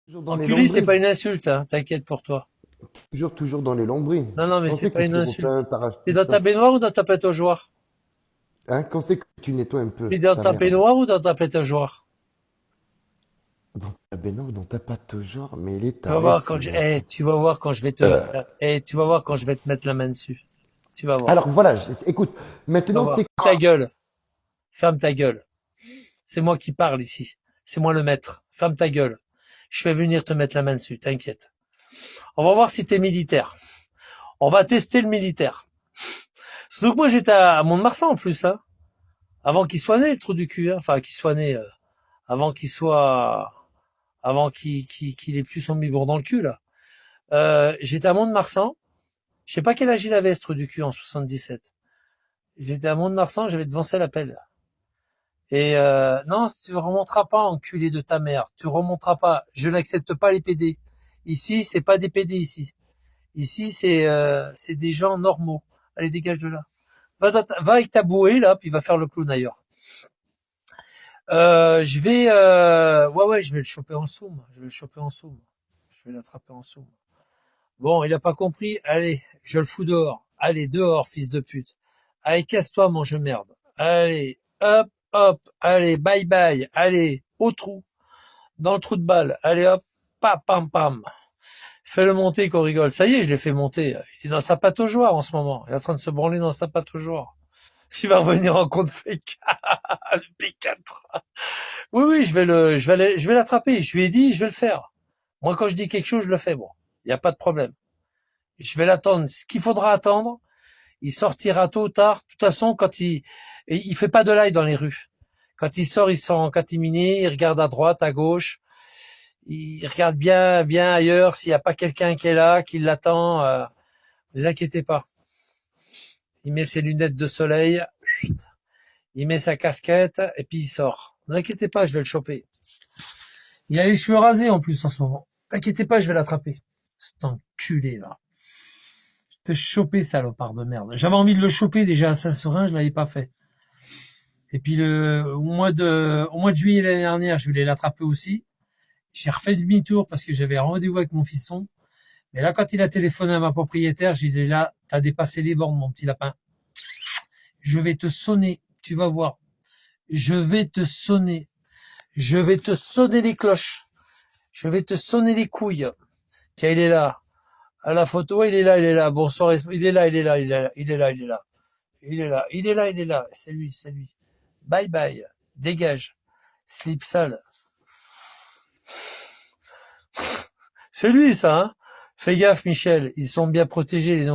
Toujours dans les Enculé, c'est lambris. pas une insulte, hein, t'inquiète pour toi. Toujours dans les lambris. Non, non, mais Quand c'est c'est pas que une tu refais, insulte. t'arraches T'es tout dans ta ça? baignoire ou dans ta pétogeoire? Hein? Quand c'est que tu nettoies un peu T'es dans ta ta merde? baignoire ou dans ta pétogeoire? Dans ta baignoire, dans ta pâte genre, mais il est Tu vas taré voir quand ce mec. tu vas voir quand je vais tu vas voir quand je vais te mettre la main dessus. Tu vas voir. Alors voilà, écoute, Tu vas maintenant voir. c'est Ta gueule. Ferme ta gueule. C'est moi qui parle ici. C'est moi le maître. Ferme ta gueule. Je vais venir te mettre la main dessus, t'inquiète. On va voir si t'es militaire. On va tester le militaire. Surtout que moi j'étais à Mont-de-Marsan en plus, hein. Avant qu'il soit né, le trou du cul, hein. Enfin, qu'il soit né, avant qu'il soit, avant qu'il ait plus son biberon dans le cul, là. J'étais à Mont-de-Marsan. Je sais pas quel âge il avait, ce trou du cul, en 77. J'étais à Mont-de-Marsan, j'avais devancé l'appel. Et non, tu remonteras pas, enculé de ta mère. Tu remonteras pas. Je n'accepte pas les PD. Ici, c'est pas des PD ici. Ici, c'est des gens normaux. Allez, dégage de là. Va avec ta bouée là, puis va faire le clown ailleurs. Ouais, je vais le choper en soum. Je vais le choper en soum. Je vais l'attraper en soum. Bon, il a pas compris. Allez, je le fous dehors. Allez, dehors, fils de pute. Allez, casse-toi, mange merde. Allez, hop, hop. Allez, bye bye. Allez, au trou. Dans le trou de balle. Allez, hop. Pam, pam, pam. Fais-le monter qu'on rigole. Ça y est, je l'ai fait monter. Il est dans sa pataugeoire en ce moment. Il est en train de se branler dans sa pataugeoire. Il va revenir en compte fake. Le P4. Oui, oui, je vais l'attraper. Je lui ai dit, je vais le faire. Moi, quand je dis quelque chose, je le fais. Bon, il n'y a pas de problème. Je vais l'attendre. Ce qu'il faudra attendre, il sortira tôt ou tard. De toute façon, il fait pas de l'ail dans les rues. Quand il sort en catimini, il regarde à droite, à gauche. Il regarde bien, bien ailleurs s'il n'y a pas quelqu'un qui est là, qui l'attend. Ne vous inquiétez pas. Il met ses lunettes de soleil, il met sa casquette et puis il sort. Ne vous inquiétez pas, je vais le choper. Il a les cheveux rasés en plus en ce moment. Ne vous inquiétez pas, je vais l'attraper. Cet enculé là. Te choper, salopard de merde. J'avais envie de le choper déjà à Saint-Seurin, je l'avais pas fait. Et puis au mois de juillet l'année dernière, je voulais l'attraper aussi. J'ai refait demi-tour parce que j'avais un rendez-vous avec mon fiston. Mais là, quand il a téléphoné à ma propriétaire, j'ai dit là, t'as dépassé les bornes, mon petit lapin. Je vais te sonner, tu vas voir. Je vais te sonner. Je vais te sonner les cloches. Je vais te sonner les couilles. Tiens, il est là. À la photo, il est là, il est là. Bonsoir, il est là, il est là, il est là, il est là, il est là. Il est là, il est là, il est là. C'est lui, c'est lui. Bye bye. Dégage. Slip sale. C'est lui, ça, hein. Fais gaffe, Michel. Ils sont bien protégés.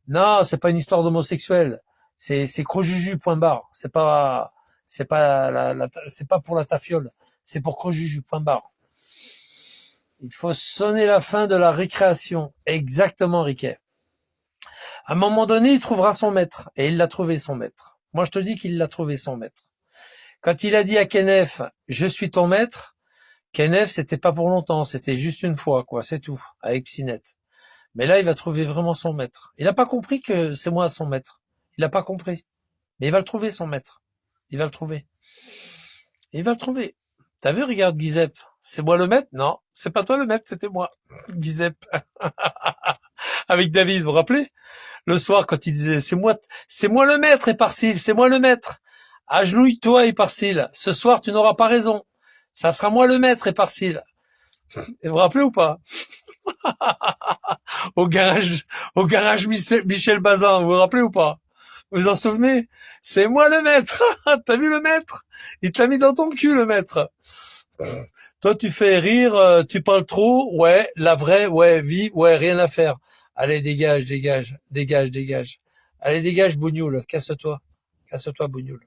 Non, c'est pas une histoire d'homosexuel. C'est Crojuju, point barre. C'est pas pour la tafiole. C'est pour Crojuju, point barre. Il faut sonner la fin de la récréation. Exactement, Riquet. À un moment donné, il trouvera son maître. Et il l'a trouvé, son maître. Moi, je te dis qu'il l'a trouvé, son maître. Quand il a dit à Kenneth, je suis ton maître, Kenneth, c'était pas pour longtemps, c'était juste une fois, quoi, c'est tout, avec Psynet. Mais là, il va trouver vraiment son maître. Il n'a pas compris que c'est moi son maître. Il n'a pas compris. Mais il va le trouver, son maître. Il va le trouver. Il va le trouver. T'as vu, regarde, Giuseppe. C'est moi le maître? Non, c'est pas toi le maître, c'était moi. Giuseppe. Avec David, vous vous rappelez? Le soir, quand il disait, c'est moi le maître, Éparcile, c'est moi le maître. Agenouille-toi, Éparcile. Ce soir, tu n'auras pas raison. Ça sera moi le maître, Éparcile. Et vous vous rappelez ou pas? Au garage, au garage Michel Bazin, vous vous rappelez ou pas? Vous vous en souvenez? C'est moi le maître. T'as vu le maître? Il te l'a mis dans ton cul, le maître. Toi, tu fais rire, tu parles trop. Ouais, la vraie, ouais, vie, ouais, rien à faire. Allez, dégage, dégage, dégage, dégage. Allez, dégage, Bougnoul. Casse-toi. Casse-toi, Bougnoul.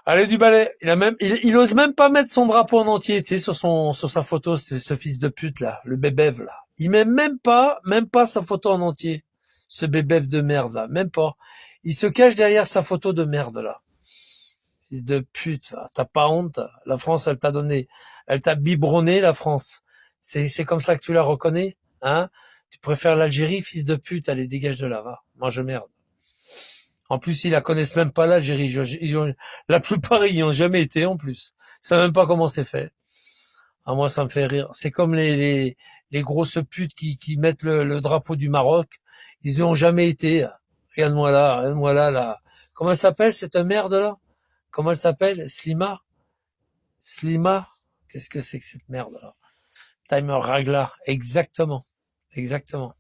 Allez, du balai. Il ose même pas mettre son drapeau en entier, tu sais, sur sa photo, ce fils de pute, là. Le bébève, là. Il met même pas sa photo en entier. Ce bébève de merde, là. Même pas. Il se cache derrière sa photo de merde, là. Fils de pute, là. T'as pas honte? La France, elle t'a biberonné, la France. C'est comme ça que tu la reconnais, hein? Tu préfères l'Algérie, fils de pute, allez, dégage de là, va. Mange merde. En plus, ils la connaissent même pas, l'Algérie. La plupart, ils n'y ont jamais été, en plus. Ils savent même pas comment c'est fait. Ah, moi, ça me fait rire. C'est comme les grosses putes qui mettent le drapeau du Maroc. Ils y ont jamais été. Regarde-moi là, là. Comment elle s'appelle, cette merde-là? Comment elle s'appelle? Slima? Slima? Qu'est-ce que c'est que cette merde-là? Timer Ragla. Exactement. Exactement.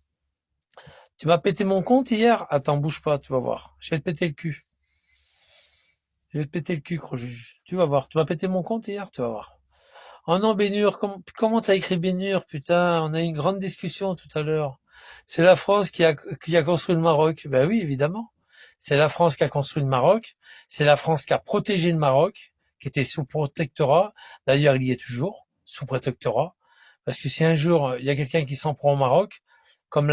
Tu m'as pété mon compte hier? Attends, bouge pas, tu vas voir. Je vais te péter le cul. Je vais te péter le cul, gros juge. Tu vas voir. Tu m'as pété mon compte hier? Tu vas voir. Oh non, Bénur, comment t'as écrit Bénur, putain? On a eu une grande discussion tout à l'heure. C'est la France qui a construit le Maroc. Ben oui, évidemment. C'est la France qui a construit le Maroc. C'est la France qui a protégé le Maroc, qui était sous protectorat. D'ailleurs, il y est toujours, sous protectorat. Parce que si un jour, il y a quelqu'un qui s'en prend au Maroc, comme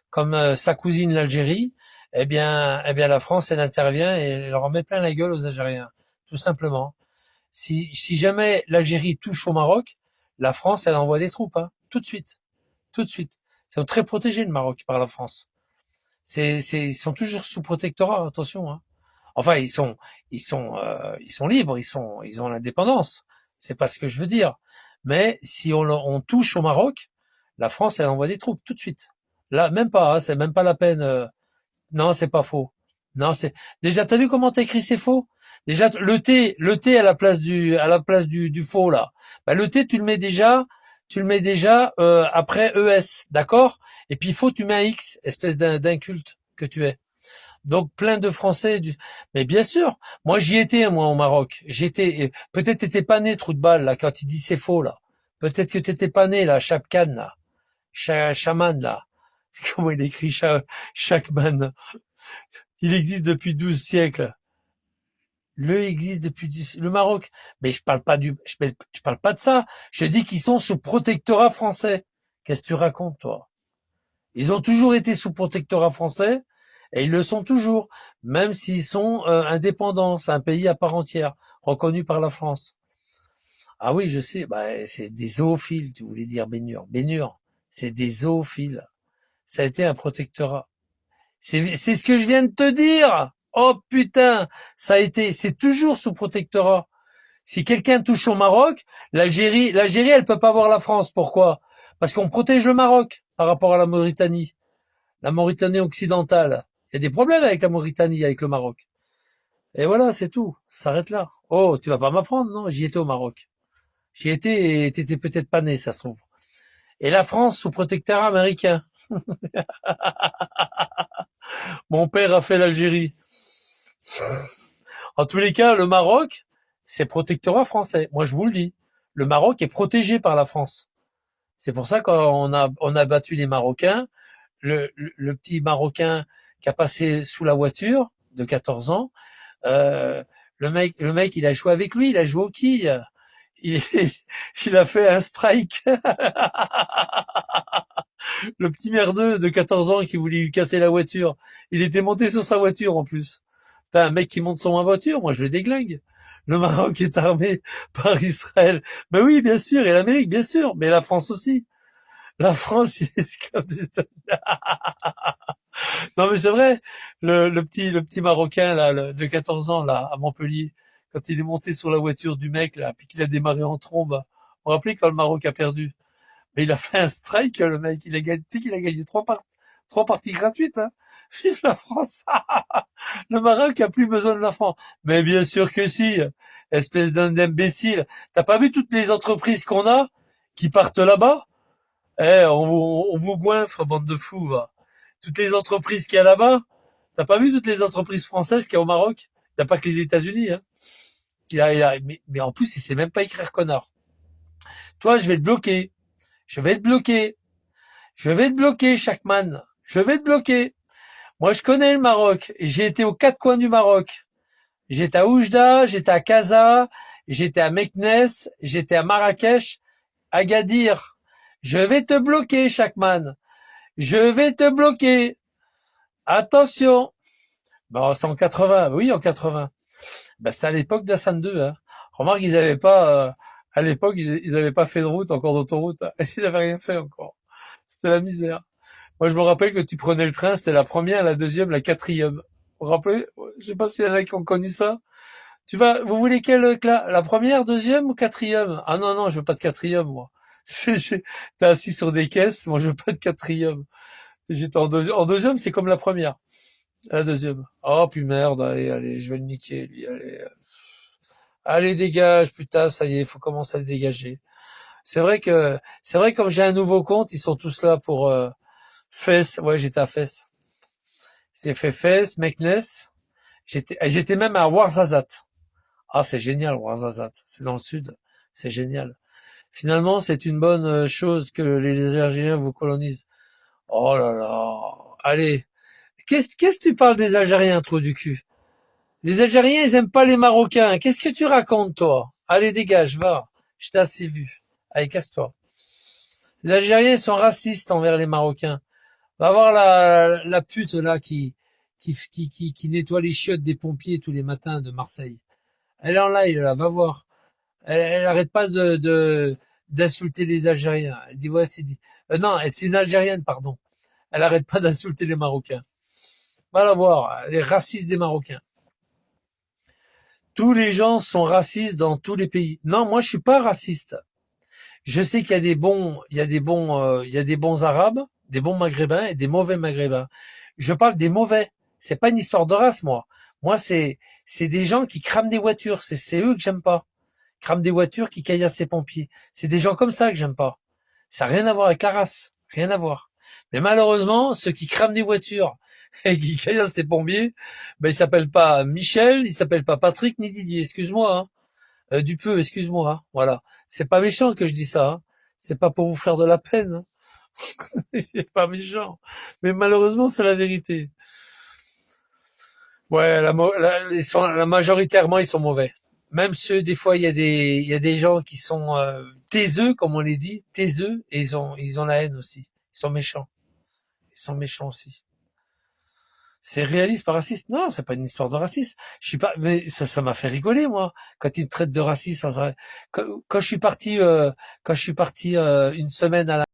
comme sa cousine l'Algérie, eh bien, la France, elle intervient et elle leur en met plein la gueule aux Algériens. Tout simplement. Si jamais l'Algérie touche au Maroc, la France, elle envoie des troupes, hein, tout de suite, tout de suite. Ils sont très protégés, le Maroc, par la France. Ils sont toujours sous protectorat, attention, hein. Enfin, ils sont libres, ils ont l'indépendance. C'est pas ce que je veux dire. Mais si on touche au Maroc, la France, elle envoie des troupes tout de suite. Là, même pas, hein, c'est même pas la peine. Non, c'est pas faux. Non, c'est déjà. T'as vu comment t'écris c'est faux? Déjà, le T à la place du faux là. Bah, le T, tu le mets déjà après ES, d'accord? Et puis faux, tu mets un X, espèce d'inculte que tu es. Donc plein de Français. Mais bien sûr, moi j'y étais moi au Maroc. J'étais. Peut-être t'étais pas né trou de balle là quand il dit c'est faux là. Peut-être que t'étais pas né là, Chapkan là, Chaman là. Comment il écrit Chapman? Il existe depuis 12 siècles. Le Maroc. Mais je parle pas de ça. Je dis qu'ils sont sous protectorat français. Qu'est-ce que tu racontes, toi? Ils ont toujours été sous protectorat français et ils le sont toujours, même s'ils sont indépendants. C'est un pays à part entière, reconnu par la France. Ah oui, je sais. Bah, c'est des zoophiles, tu voulais dire Bénur. Bénur, c'est des zoophiles. Ça a été un protectorat. C'est ce que je viens de te dire. Oh putain, c'est toujours sous protectorat. Si quelqu'un touche au Maroc, l'Algérie, elle peut pas voir la France. Pourquoi? Parce qu'on protège le Maroc par rapport à la Mauritanie occidentale. Il y a des problèmes avec la Mauritanie, avec le Maroc. Et voilà, c'est tout. Ça s'arrête là. Oh, tu vas pas m'apprendre, non? J'y étais au Maroc. J'y étais et t'étais peut-être pas né, ça se trouve. Et la France sous protectorat américain. Mon père a fait l'Algérie. En tous les cas, le Maroc, c'est protectorat français. Moi, je vous le dis. Le Maroc est protégé par la France. C'est pour ça on a battu les Marocains. Le petit Marocain qui a passé sous la voiture de 14 ans, le mec, il a joué avec lui, il a joué au quilles. Il, il a fait un strike. Le petit merdeux de 14 ans qui voulait lui casser la voiture. Il était monté sur sa voiture en plus. T'as un mec qui monte sur ma voiture, moi je le déglingue. Le Maroc est armé par Israël. Ben oui, bien sûr, et l'Amérique, bien sûr, mais la France aussi. La France est esclave des États-Unis. Non mais c'est vrai, le petit Marocain là, de 14 ans là, à Montpellier, quand il est monté sur la voiture du mec là, puis qu'il a démarré en trombe, vous vous rappelez quand le Maroc a perdu? Mais il a fait un strike, le mec. Il a gagné, tu sais qu'il a gagné trois parties gratuites, hein. Vive la France! Le Maroc a plus besoin de la France. Mais bien sûr que si. Espèce d'imbécile. T'as pas vu toutes les entreprises qu'on a qui partent là-bas? On vous goinfre, bande de fous, va. Toutes les entreprises qu'il y a là-bas. T'as pas vu toutes les entreprises françaises qu'il y a au Maroc? Il n'y a pas que les États-Unis, hein. Mais en plus, il sait même pas écrire connard. Toi, je vais te bloquer. Je vais te bloquer. Je vais te bloquer, Chakman. Je vais te bloquer. Moi, je connais le Maroc. J'ai été aux quatre coins du Maroc. J'étais à Oujda, j'étais à Casa, j'étais à Meknes, j'étais à Marrakech, Agadir. Je vais te bloquer, Chakman. Je vais te bloquer. Attention. Bon, c'est en 80. Oui, en 80. Ben, c'était à l'époque d'Hassan II, hein. Remarque, ils avaient pas, à l'époque, ils avaient pas fait de route, encore d'autoroute. Hein. Ils avaient rien fait encore. C'était la misère. Moi, je me rappelle que tu prenais le train, c'était la première, la deuxième, la quatrième. Vous vous rappelez? Je sais pas s'il y en a qui ont connu ça. Vous voulez quelle classe? La première, deuxième ou quatrième? Ah non, non, je veux pas de quatrième, moi. T'es assis sur des caisses, moi je veux pas de quatrième. J'étais en deuxième. En deuxième, c'est comme la première. La deuxième. Oh, puis merde, allez, allez, je vais le niquer, lui, allez. Allez, dégage, putain, ça y est, faut commencer à le dégager. C'est vrai, comme j'ai un nouveau compte, ils sont tous là pour, Fès. Ouais, j'étais à Fès. J'ai fait Fès, Meknès. J'étais même à Ouarzazate. Ah, c'est génial, Ouarzazate. C'est dans le sud. C'est génial. Finalement, c'est une bonne chose que les Algériens vous colonisent. Oh là là. Allez. Qu'est-ce que tu parles des Algériens, trou du cul? Les Algériens, ils aiment pas les Marocains. Qu'est-ce que tu racontes, toi? Allez, dégage, va. Je t'ai assez vu. Allez, casse-toi. Les Algériens sont racistes envers les Marocains. Va voir la pute, là, qui nettoie les chiottes des pompiers tous les matins de Marseille. Elle est en live, là, va voir. Elle arrête pas d'insulter les Algériens. Elle dit, ouais, non, c'est une Algérienne, pardon. Elle arrête pas d'insulter les Marocains. Va la voir. Elle est raciste des Marocains. Tous les gens sont racistes dans tous les pays. Non, moi, je suis pas raciste. Je sais qu'il y a des bons, il y a des bons Arabes, des bons Maghrébins et des mauvais Maghrébins. Je parle des mauvais. C'est pas une histoire de race, moi. Moi, c'est des gens qui crament des voitures. C'est eux que j'aime pas. Crament des voitures, qui caillassent ces pompiers. C'est des gens comme ça que j'aime pas. Ça n'a rien à voir avec la race. Rien à voir. Mais malheureusement, ceux qui crament des voitures et qui caillassent ces pompiers, ben, ils s'appellent pas Michel, ils s'appellent pas Patrick ni Didier. Excuse-moi, hein. Dupeux, excuse-moi, hein. Voilà. C'est pas méchant que je dis ça, hein. C'est pas pour vous faire de la peine, hein. C'est pas méchant. Mais malheureusement, c'est la vérité. Ouais, majoritairement, ils sont mauvais. Même ceux, des fois, il y a des gens qui sont taiseux, comme on les dit, taiseux, et ils ont la haine aussi. Ils sont méchants. Ils sont méchants aussi. C'est réaliste, pas raciste. Non, c'est pas une histoire de racisme. Je suis pas, mais ça m'a fait rigoler, moi, quand ils me traitent de raciste. Quand je suis parti, une semaine à la